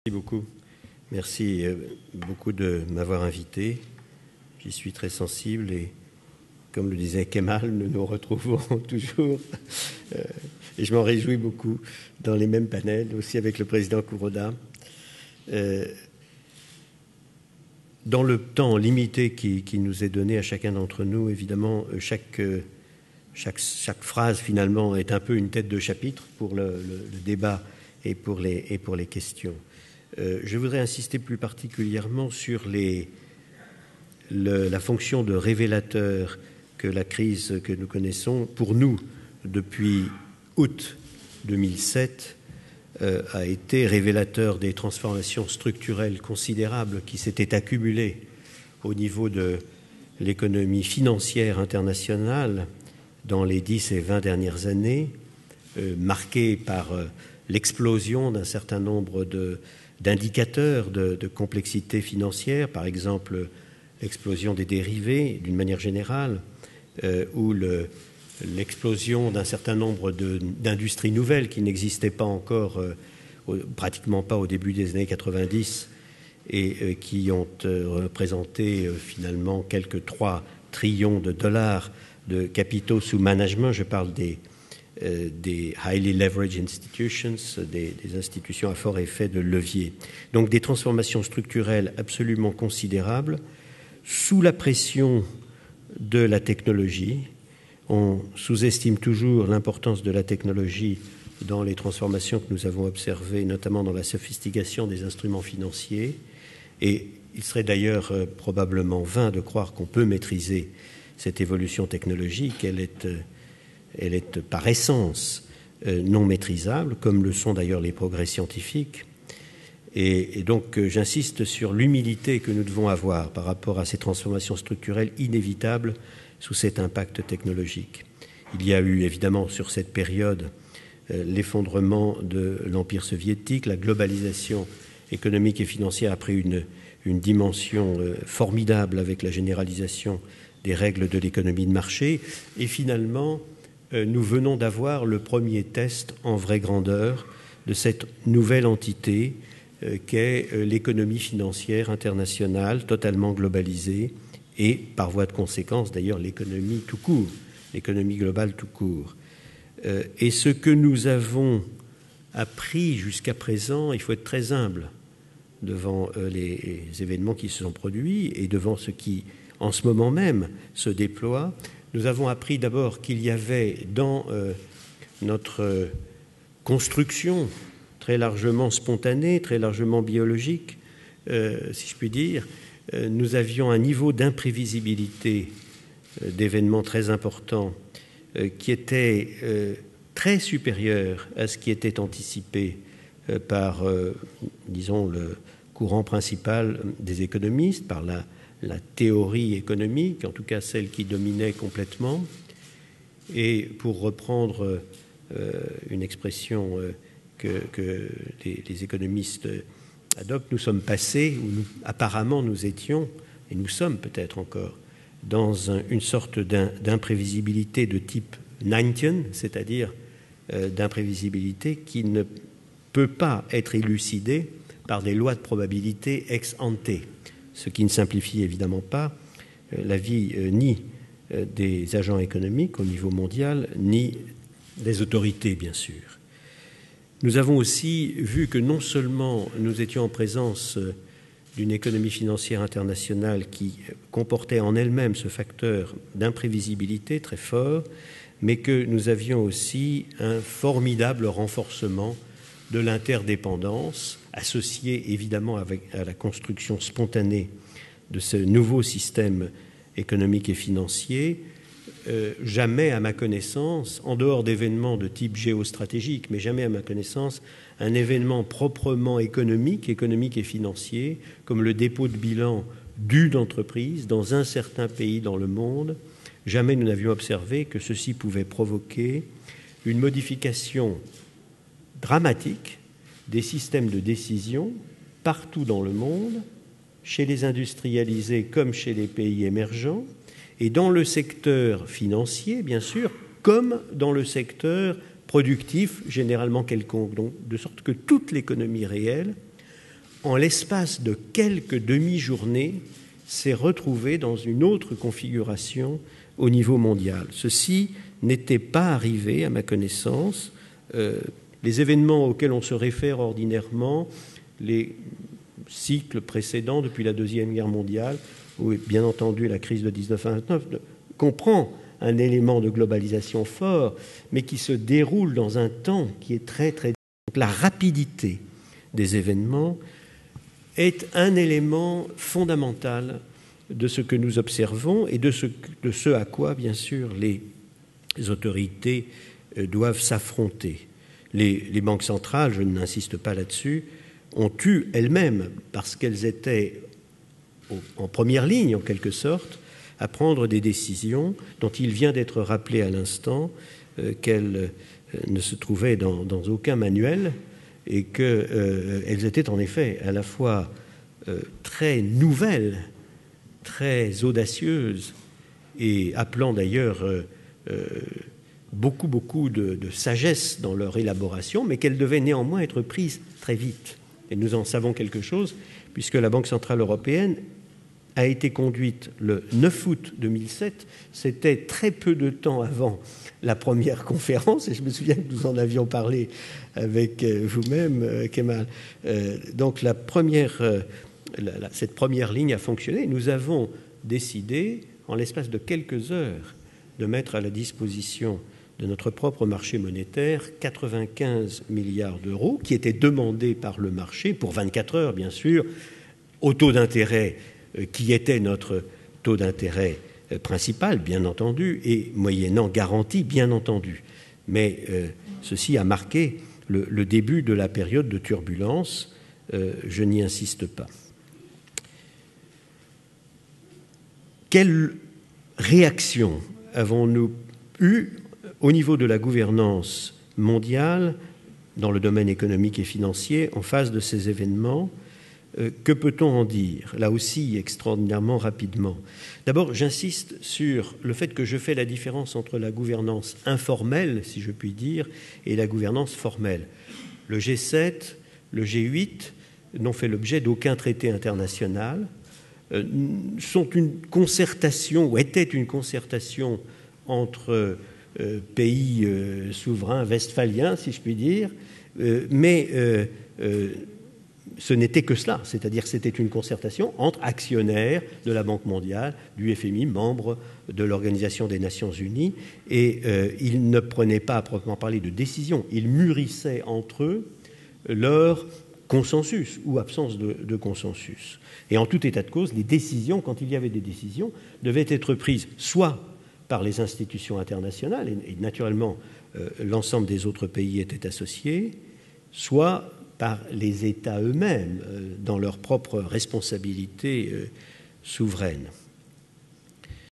Merci beaucoup. Merci beaucoup de m'avoir invité. J'y suis très sensible et, comme le disait Kemal, nous nous retrouvons toujours. Et je m'en réjouis beaucoup dans les mêmes panels, aussi avec le président Kuroda. Dans le temps limité qui nous est donné à chacun d'entre nous, évidemment, chaque phrase, finalement, est un peu une tête de chapitre pour le débat et pour les questions. Je voudrais insister plus particulièrement sur la fonction de révélateur que la crise que nous connaissons, pour nous, depuis août 2007, a été révélateur des transformations structurelles considérables qui s'étaient accumulées au niveau de l'économie financière internationale dans les 10 et 20 dernières années, marquées par l'explosion d'un certain nombre d'indicateurs de complexité financière, par exemple l'explosion des dérivés d'une manière générale, ou l'explosion d'un certain nombre d'industries nouvelles qui n'existaient pas encore, pratiquement pas au début des années 90, et qui ont représenté finalement quelques 3 trillions de dollars de capitaux sous management. Je parle des highly leveraged institutions, des institutions à fort effet de levier. Donc des transformations structurelles absolument considérables sous la pression de la technologie. On sous-estime toujours l'importance de la technologie dans les transformations que nous avons observées, notamment dans la sophistication des instruments financiers. Et il serait d'ailleurs probablement vain de croire qu'on peut maîtriser cette évolution technologique. Elle est par essence non maîtrisable, comme le sont d'ailleurs les progrès scientifiques. Et donc j'insiste sur l'humilité que nous devons avoir par rapport à ces transformations structurelles inévitables sous cet impact technologique. Il y a eu évidemment sur cette période l'effondrement de l'Empire soviétique, la globalisation économique et financière a pris une dimension formidable avec la généralisation des règles de l'économie de marché, et finalement nous venons d'avoir le premier test en vraie grandeur de cette nouvelle entité qu'est l'économie financière internationale totalement globalisée, et par voie de conséquence d'ailleurs l'économie tout court, l'économie globale tout court. Et ce que nous avons appris jusqu'à présent, il faut être très humble devant les événements qui se sont produits et devant ce qui en ce moment même se déploie. Nous avons appris d'abord qu'il y avait dans notre construction très largement spontanée, très largement biologique, si je puis dire, nous avions un niveau d'imprévisibilité d'événements très importants qui était très supérieur à ce qui était anticipé par, disons, le courant principal des économistes, par la théorie économique, en tout cas celle qui dominait complètement. Et pour reprendre une expression que les économistes adoptent, nous sommes passés, ou apparemment nous étions, et nous sommes peut-être encore, dans une sorte d'imprévisibilité de type Ninetian, c'est-à-dire d'imprévisibilité qui ne peut pas être élucidée par des lois de probabilité ex ante, ce qui ne simplifie évidemment pas la vie ni des agents économiques au niveau mondial, ni des autorités, bien sûr. Nous avons aussi vu que non seulement nous étions en présence d'une économie financière internationale qui comportait en elle-même ce facteur d'imprévisibilité très fort, mais que nous avions aussi un formidable renforcement de l'interdépendance, associé évidemment à la construction spontanée de ce nouveau système économique et financier. Jamais à ma connaissance, en dehors d'événements de type géostratégique, mais jamais à ma connaissance, un événement proprement économique et financier, comme le dépôt de bilan d'une entreprise dans un certain pays dans le monde, jamais nous n'avions observé que ceci pouvait provoquer une modification dramatique des systèmes de décision partout dans le monde, chez les industrialisés comme chez les pays émergents, et dans le secteur financier, bien sûr, comme dans le secteur productif, généralement quelconque. Donc, de sorte que toute l'économie réelle en l'espace de quelques demi-journées, s'est retrouvé dans une autre configuration au niveau mondial. Ceci n'était pas arrivé, à ma connaissance. Les événements auxquels on se réfère ordinairement, les cycles précédents depuis la Deuxième Guerre mondiale, où bien entendu la crise de 1929 comprend un élément de globalisation fort, mais qui se déroule dans un temps qui est très, très... Donc, la rapidité des événements est un élément fondamental de ce que nous observons et de ce à quoi, bien sûr, les autorités doivent s'affronter. Les banques centrales, je n'insiste pas là-dessus, ont eu elles-mêmes, parce qu'elles étaient en première ligne, en quelque sorte, à prendre des décisions dont il vient d'être rappelé à l'instant qu'elles ne se trouvaient dans aucun manuel et qu'elles étaient en effet à la fois très nouvelles, très audacieuses et appelant d'ailleurs beaucoup de sagesse dans leur élaboration, mais qu'elles devaient néanmoins être prises très vite. Et nous en savons quelque chose, puisque la Banque centrale européenne a été conduite le 9 août 2007. C'était très peu de temps avant la première conférence, et je me souviens que nous en avions parlé avec vous-même, Kemal. Donc cette première ligne a fonctionné. Nous avons décidé, en l'espace de quelques heures, de mettre à la disposition de notre propre marché monétaire 95 milliards d'euros qui étaient demandés par le marché pour 24 heures, bien sûr, au taux d'intérêt qui était notre taux d'intérêt principal, bien entendu, et moyennant garantie, bien entendu. Mais ceci a marqué le début de la période de turbulence. Je n'y insiste pas. Quelle réaction avons-nous eue au niveau de la gouvernance mondiale, dans le domaine économique et financier, en face de ces événements? Que peut-on en dire? Là aussi, extraordinairement rapidement. D'abord, j'insiste sur le fait que je fais la différence entre la gouvernance informelle, si je puis dire, et la gouvernance formelle. Le G7, le G8 n'ont fait l'objet d'aucun traité international, sont une concertation, ou étaient une concertation entre pays souverains westphaliens, si je puis dire, mais ce n'était que cela, c'est-à-dire que c'était une concertation entre actionnaires de la Banque mondiale, du FMI, membres de l'Organisation des Nations Unies, et ils ne prenaient pas à proprement parler de décision, ils mûrissaient entre eux leur consensus ou absence de consensus. Et en tout état de cause, les décisions, quand il y avait des décisions, devaient être prises soit par les institutions internationales, et naturellement l'ensemble des autres pays étaient associés, soit par les États eux-mêmes dans leur propre responsabilité souveraine.